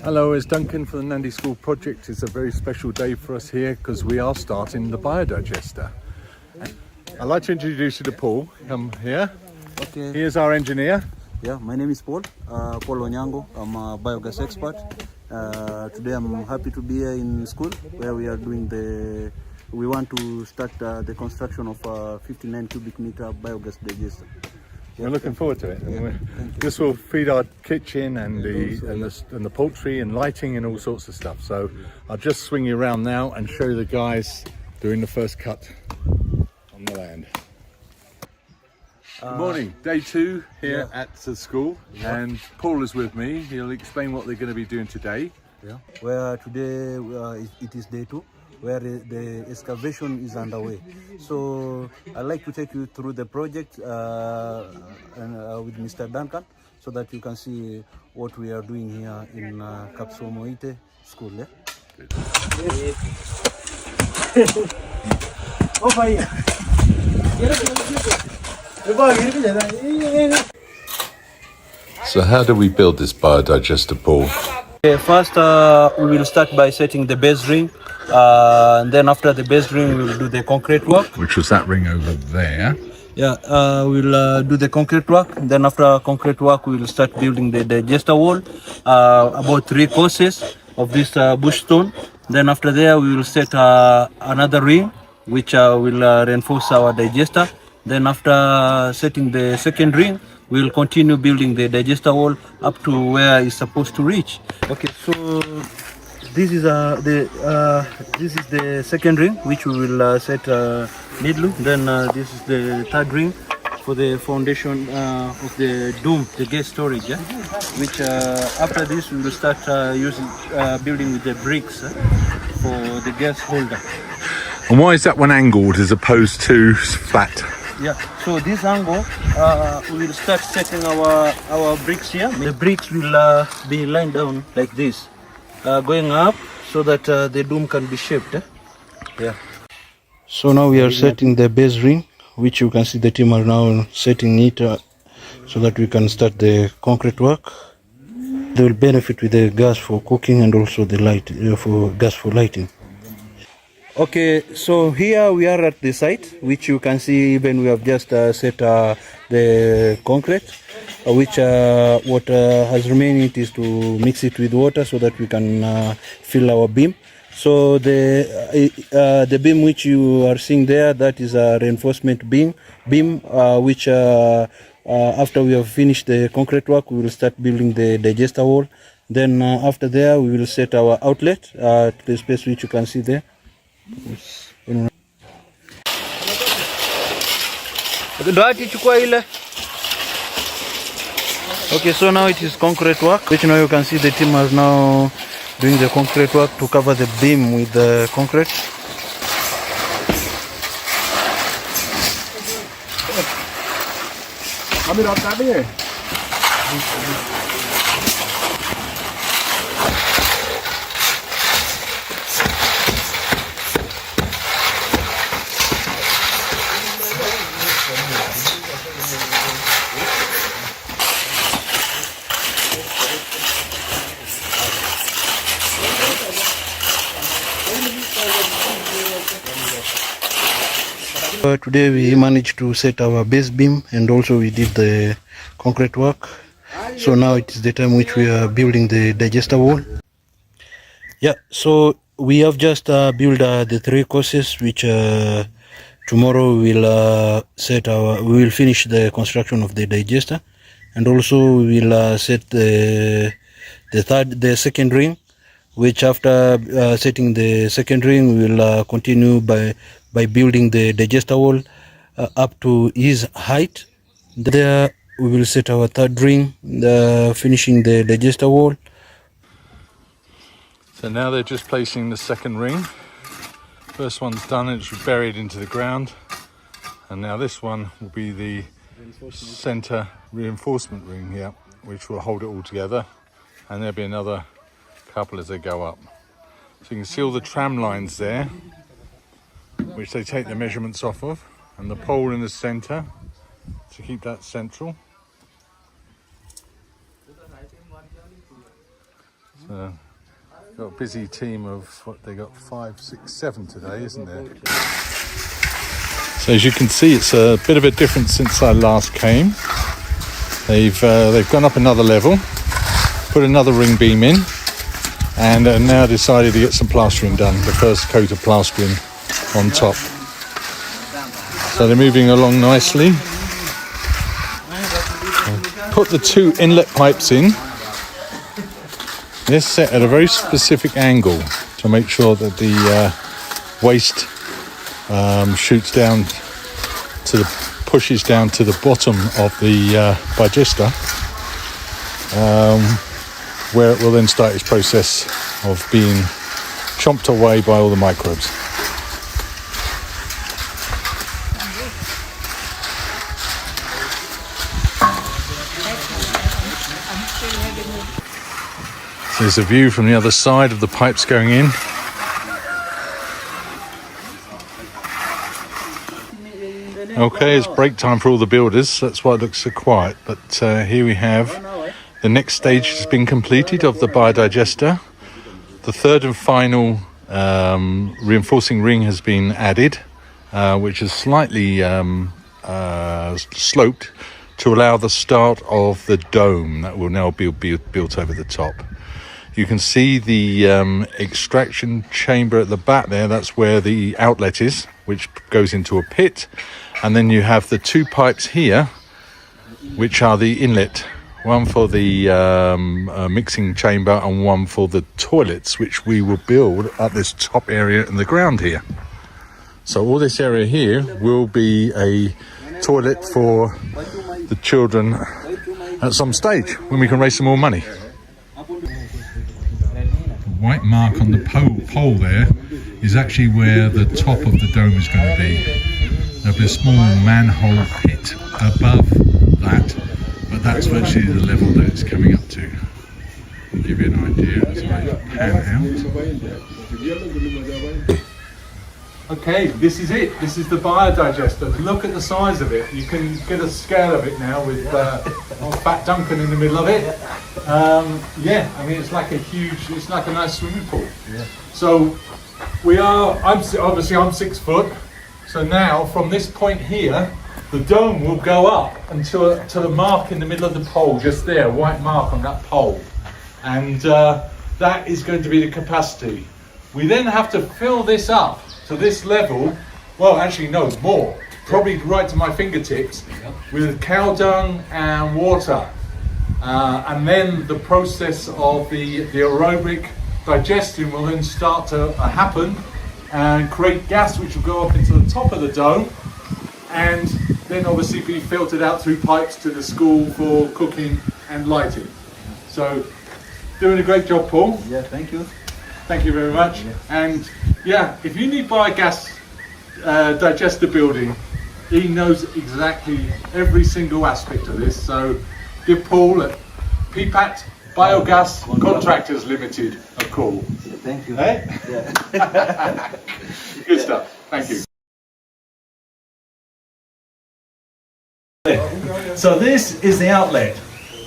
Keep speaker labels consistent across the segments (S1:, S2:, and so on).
S1: Hello, it's Duncan for the Nandi School project. It's a very special day for us here because we are starting the biodigester. I'd like to introduce you to Paul. Come here.
S2: Okay.
S1: Here's our engineer.
S2: Yeah, my name is Paul. Paul Onyango. I'm a biogas expert. Today I'm happy to be here in school where we are doing we want to start the construction of a 59 cubic meter biogas digester.
S1: We're looking forward to it.
S2: Yeah,
S1: this will feed our kitchen and the poultry and lighting and all sorts of stuff. So I'll just swing you around now and show you the guys doing the first cut on the land. Good morning, day 2 here at the school, and Paul is with me. He'll explain what they're going to be doing today.
S2: Yeah, where today it is day 2, where the excavation is underway. So I'd like to take you through the project with Mr. Duncan so that you can see what we are doing here in Kipsamoite school. Yeah?
S1: So how do we build this biodigester, Paul?
S2: Okay, first we will start by setting the base ring, and then after the base ring we will do the concrete work.
S1: Which was that ring over there.
S2: Yeah, we'll do the concrete work. Then after concrete work we will start building the digester wall, about 3 courses of this bush stone. Then after there we will set another ring which will reinforce our digester. Then after setting the second ring, we will continue building the digester wall up to where it's supposed to reach. Okay, so this is the second ring which we will set middle. Then this is the third ring for the foundation of the dome, the gas storage. Yeah? Which after this we will start building with the bricks for the gas holder.
S1: And why is that one angled as opposed to flat?
S2: Yeah, so this angle, we will start setting our bricks here. The bricks will be lined down like this, going up so that the dome can be shaped. Yeah. So now we are setting the base ring, which you can see the team are now setting it so that we can start the concrete work. They will benefit with the gas for cooking and also the light for gas for lighting. Okay, so here we are at the site, which you can see even we have just set the concrete, which what has remained is to mix it with water so that we can fill our beam. So the beam which you are seeing there, that is a reinforcement beam which after we have finished the concrete work, we will start building the digester wall. Then after there, we will set our outlet to the space which you can see there. Okay, so now it is concrete work, which now you can see the team are now doing the concrete work to cover the beam with the concrete. Today we managed to set our base beam and also we did the concrete work. So now it is the time which we are building the digester wall. Yeah, so we have just built the 3 courses which tomorrow we will finish the construction of the digester, and also we will set the second ring, which after setting the second ring we will continue by building the digester wall up to his height. There we will set our third ring, finishing the digester wall.
S1: So now they're just placing the second ring. First one's done, it's buried into the ground, and now this one will be the center reinforcement ring here, which will hold it all together, and there'll be another couple as they go up. So you can see all the tram lines there. which they take the measurements off of, and the pole in the centre to keep that central. So, got a busy team of what they got 5, 6, 7 today, isn't there? So as you can see, it's a bit of a difference since I last came. They've gone up another level, put another ring beam in, and now decided to get some plastering done, the first coat of plastering on top. So they're moving along nicely. Put the 2 inlet pipes in. They're set at a very specific angle to make sure that the waste shoots down to pushes down to the bottom of the digester, where it will then start its process of being chomped away by all the microbes. So there's a view from the other side of the pipes going in. Okay, it's break time for all the builders. That's why it looks so quiet. But here we have the next stage has been completed of the biodigester. The third and final reinforcing ring has been added, which is slightly sloped to allow the start of the dome that will now be built over the top. You can see the extraction chamber at the back there. That's where the outlet is, which goes into a pit. And then you have the 2 pipes here, which are the inlet, one for the mixing chamber and one for the toilets, which we will build at this top area in the ground here. So all this area here will be a toilet for the children at some stage when we can raise some more money. The white mark on the pole there is actually where the top of the dome is going to be. There'll be a small manhole pit above that, but that's virtually the level that it's coming up to. I'll give you an idea as I pan out. Okay, this is it. This is the biodigester. Look at the size of it. You can get a scale of it now with old Fat Duncan in the middle of it. Yeah, I mean it's like a nice swimming pool. Yeah. So I'm 6 foot. So now from this point here, the dome will go up until to the mark in the middle of the pole, just there, white mark on that pole. And that is going to be the capacity. We then have to fill this up to this level, well actually no, more, probably right to my fingertips, with cow dung and water. And then the process of the aerobic digestion will then start to happen and create gas which will go up into the top of the dome and then obviously be filtered out through pipes to the school for cooking and lighting. So, doing a great job, Paul.
S2: Yeah, thank you.
S1: Thank you very much.
S2: Yeah.
S1: And yeah, if you need biogas digester building, he knows exactly every single aspect of this. So give Paul at PPAT Biogas Contractors Limited a call.
S2: Thank you.
S1: Hey?
S2: Yeah.
S1: Good stuff. Thank you. So this is the outlet,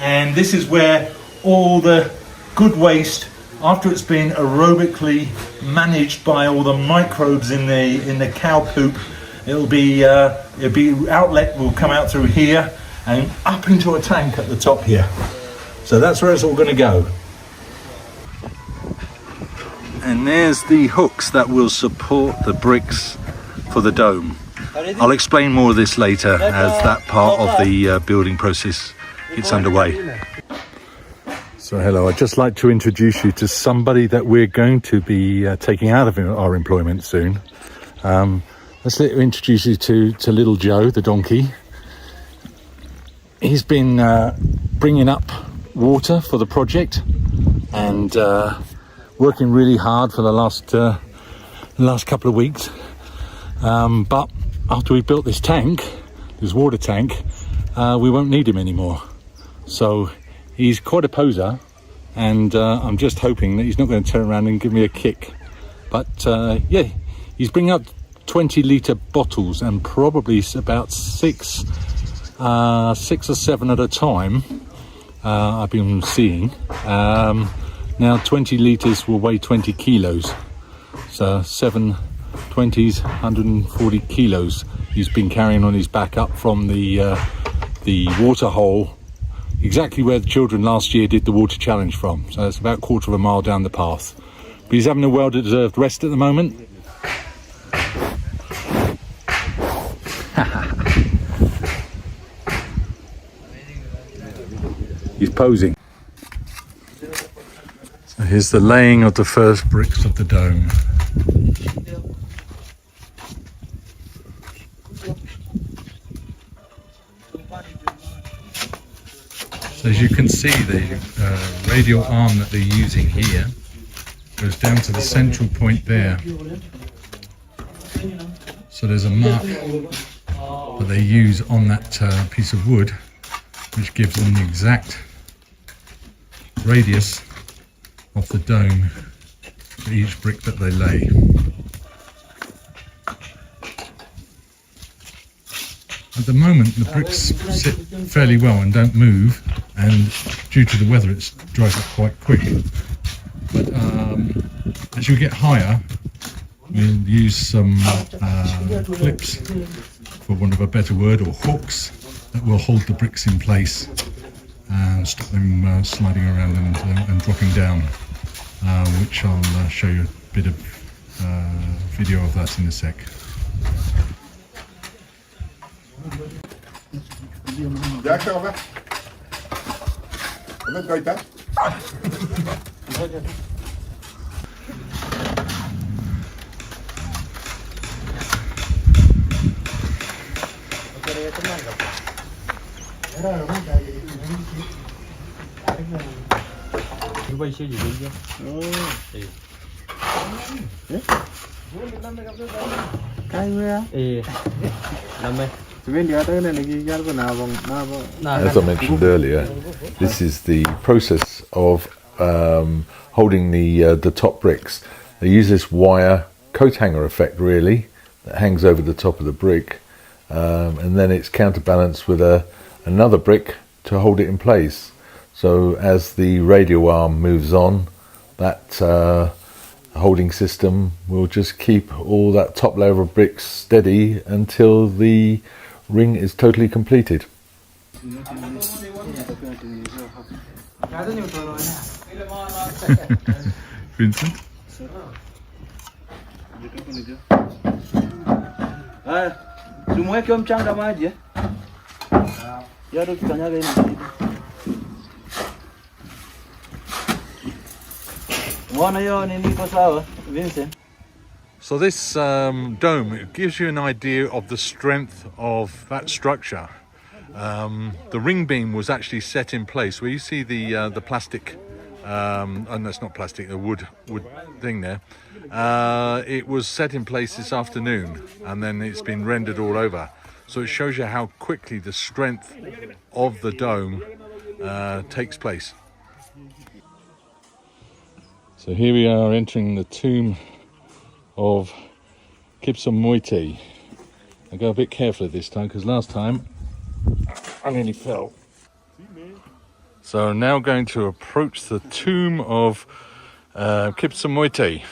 S1: and this is where all the good waste, after it's been aerobically managed by all the microbes in the cow poop, it'll be outlet will come out through here and up into a tank at the top here. So that's where it's all going to go. And there's the hooks that will support the bricks for the dome. I'll explain more of this later as that part of the building process gets underway. So hello, I'd just like to introduce you to somebody that we're going to be taking out of our employment soon. Let's introduce you to little Joe, the donkey. He's been bringing up water for the project and working really hard for the last couple of weeks. But after we built this tank, this water tank, we won't need him anymore. So he's quite a poser, and I'm just hoping that he's not going to turn around and give me a kick. But yeah, he's bringing up 20-litre bottles, and probably about six or seven at a time. I've been seeing. Now 20 litres will weigh 20 kilos. So 7 20s, 140 kilos he's been carrying on his back up from the water hole, exactly where the children last year did the water challenge from. So it's about a quarter of a mile down the path. But he's having a well-deserved rest at the moment. He's posing. So here's the laying of the first bricks of the dome. So as you can see, the radial arm that they're using here goes down to the central point there. So there's a mark that they use on that piece of wood, which gives them the exact radius of the dome for each brick that they lay. At the moment the bricks sit fairly well and don't move, and due to the weather it dries up quite quick. But as you get higher, we'll use some clips, for want of a better word, or hooks, that will hold the bricks in place and stop them sliding around and dropping down, which I'll show you a bit of video of that in a sec. As I mentioned earlier, this is the process of holding the top bricks. They use this wire coat hanger effect, really, that hangs over the top of the brick, and then it's counterbalanced with another brick to hold it in place. So as the radial arm moves on, that holding system will just keep all that top layer of bricks steady until the ring is totally completed. Vincent?
S2: Mchanga maji. Yado tukanyaga hivi. Mbona hiyo nini iko sawa, Vincent?
S1: So this dome, it gives you an idea of the strength of that structure. The ring beam was actually set in place where you see the plastic, and that's not plastic, the wood thing there. It was set in place this afternoon, and then it's been rendered all over. So it shows you how quickly the strength of the dome takes place. So here we are entering the tomb of Kipsamoite. I go a bit carefully this time because last time I nearly fell. So I'm now going to approach the tomb of Kipsamoite,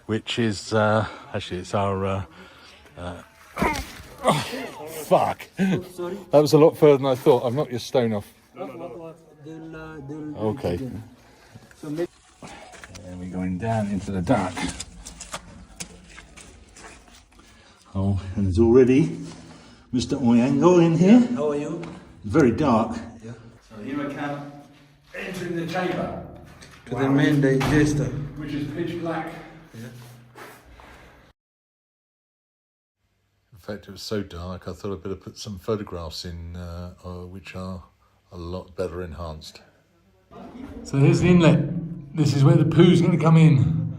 S1: which is actually it's our oh, fuck. That was a lot further than I thought. I've knocked your stone off. Okay. And we're going down into the dark. Oh, and there's already Mr. Oyango in here.
S2: How are you?
S1: Very dark.
S2: Yeah.
S1: So here I come, entering the chamber.
S2: To the main digester.
S1: Which is pitch black.
S2: Yeah.
S1: In fact, it was so dark, I thought I'd better put some photographs in, which are a lot better enhanced. So here's the inlet. This is where the poo's going to come in.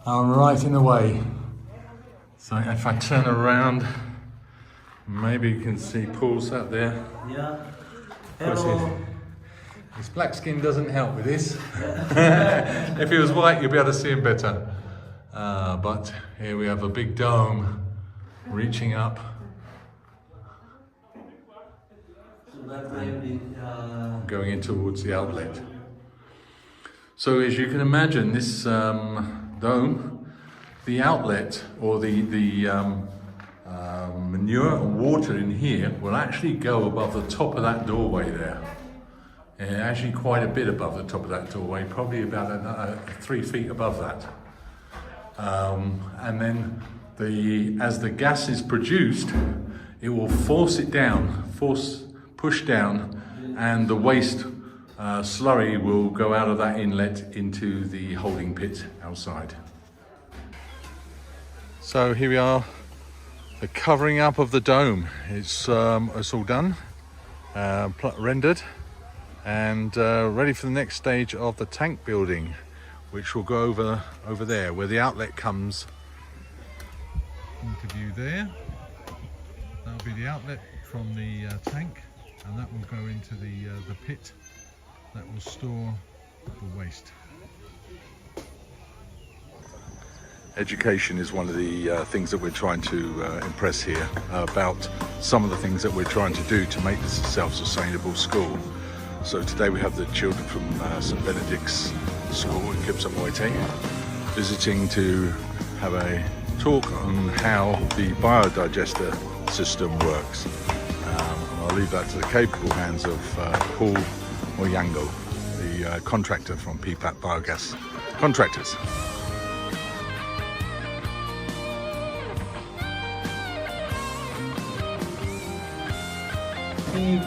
S1: I'm right in the way. So if I turn around, maybe you can see Paul's out there.
S2: Yeah. Hello.
S1: His black skin doesn't help with this. If he was white, you'd be able to see him better. But here we have a big dome reaching up.
S2: So that way we,
S1: going in towards the outlet. So as you can imagine, this dome, the outlet or the manure and water in here will actually go above the top of that doorway there. And actually quite a bit above the top of that doorway, probably about 3 feet above that. And then as the gas is produced, it will force it down, push down, and the waste slurry will go out of that inlet into the holding pit outside. So here we are, the covering up of the dome. It's all done, rendered, and ready for the next stage of the tank building, which will go over there, where the outlet comes into view there. That'll be the outlet from the tank, and that will go into the pit that will store the waste. Education is one of the things that we're trying to impress here about some of the things that we're trying to do to make this a self-sustainable school. So today we have the children from St Benedict's School in Kipsamoite visiting to have a talk on how the biodigester system works. I'll leave that to the capable hands of Paul Moyango, the contractor from PPAP Biogas Contractors.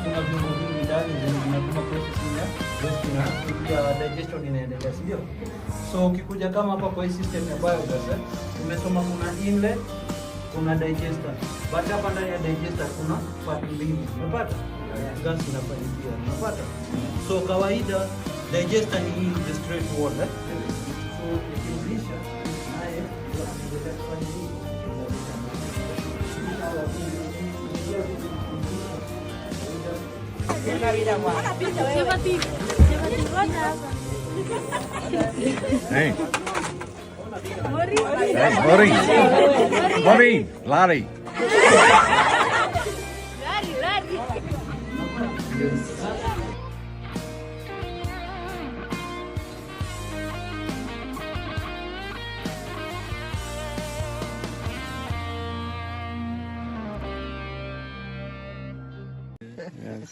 S2: kuna vyombo vingi ndani zenye zinatuma processing ya waste na kuja digestion inaendelea, sio? So ukikuja kama hapa kwa hii system ya biogas, tumesoma kuna inlet, kuna digester. Baada hapa ndani ya digester kuna part mbili. Unapata? Gas inafanyia. Unapata? So kawaida digester ni hii the straight wall, So ikiulisha naye ndio kufanya hii.
S1: Hey. Mori, lari. Yes.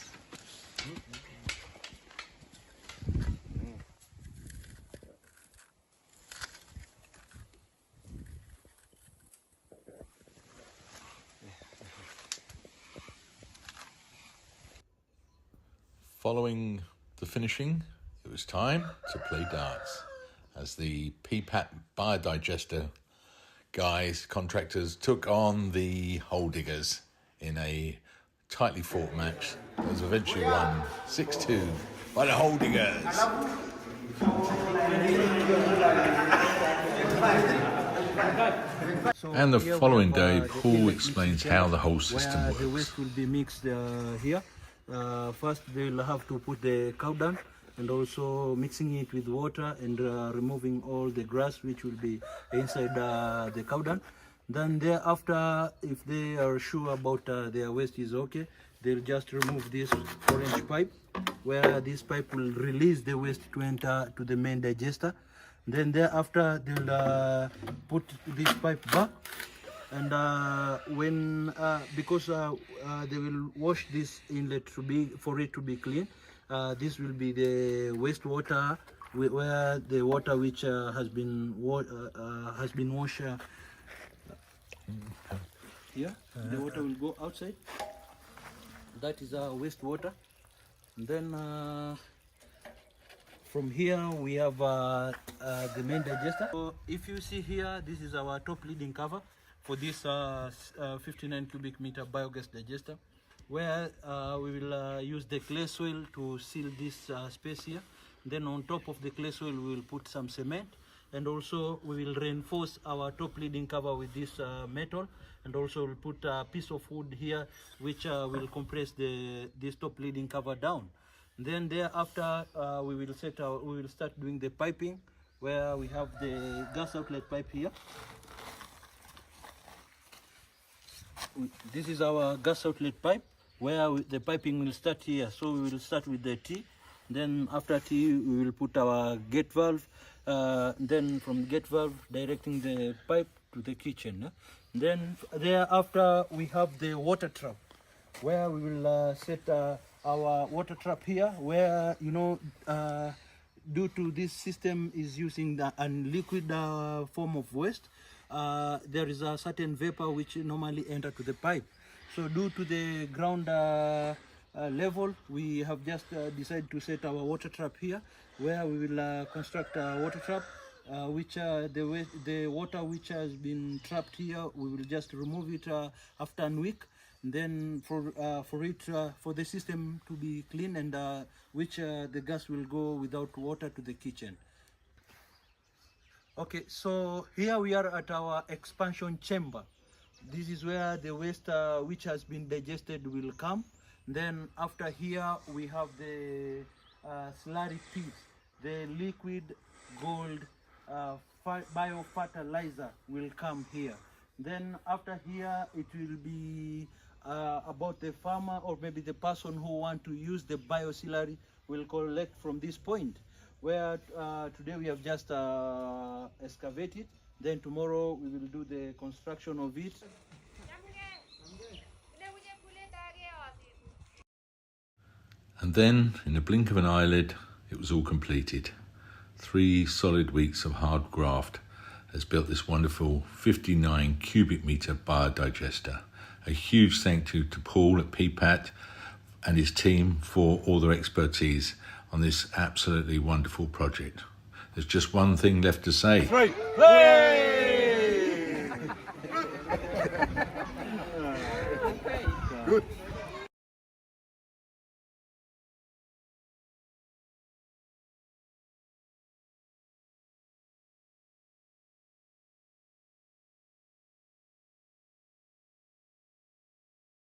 S1: Following the finishing, it was time to play darts as the PPAP biodigester guys, contractors, took on the hole diggers in a tightly fought match that was eventually won 6-2 by the hole diggers. And the following day, Paul explains how the whole system works.
S2: The waste will be mixed here. First, they will have to put the cow dung and also mixing it with water and removing all the grass which will be inside the cow dung. Then thereafter, if they are sure about their waste is okay, they'll just remove this orange pipe, where this pipe will release the waste to enter to the main digester. Then thereafter, they'll put this pipe back, and because they will wash this inlet for it to be clean. This will be the wastewater, where the water which has been washed. Here, the water will go outside. That is our wastewater. And then from here we have the main digester. So if you see here, this is our top leading cover for this 59 cubic meter biogas digester, where we will use the clay soil to seal this space here. Then on top of the clay soil we will put some cement, and also we will reinforce our top leading cover with this metal, and also we'll put a piece of wood here which will compress this top leading cover down. Then thereafter we will start doing the piping, where we have the gas outlet pipe here. this is our gas outlet pipe, where the piping will start here. So we will start with the T. Then after T, we will put our gate valve. Then from gate valve, directing the pipe to the kitchen. Then thereafter, we have the water trap, where we will set our water trap here, where, you know, due to this system is using a liquid form of waste, there is a certain vapor which normally enter to the pipe. So due to the ground level, we have just decided to set our water trap here, where we will construct a water trap, which the water which has been trapped here, we will just remove it after a week. Then for the system to be clean, and which the gas will go without water to the kitchen. Okay, so here we are at our expansion chamber. This is where the waste which has been digested will come. Then after here we have the slurry pit, the liquid gold biofertilizer will come here. Then after here it will be about the farmer, or maybe the person who want to use the bioslurry will collect from this point, where today we have just excavated. Then tomorrow we will do the construction of it.
S1: And then, in the blink of an eyelid, it was all completed. 3 solid weeks of hard graft has built this wonderful 59 cubic metre biodigester. A huge thank you to Paul at PPAT and his team for all their expertise on this absolutely wonderful project. There's just one thing left to say.
S3: Right. Hey! Good.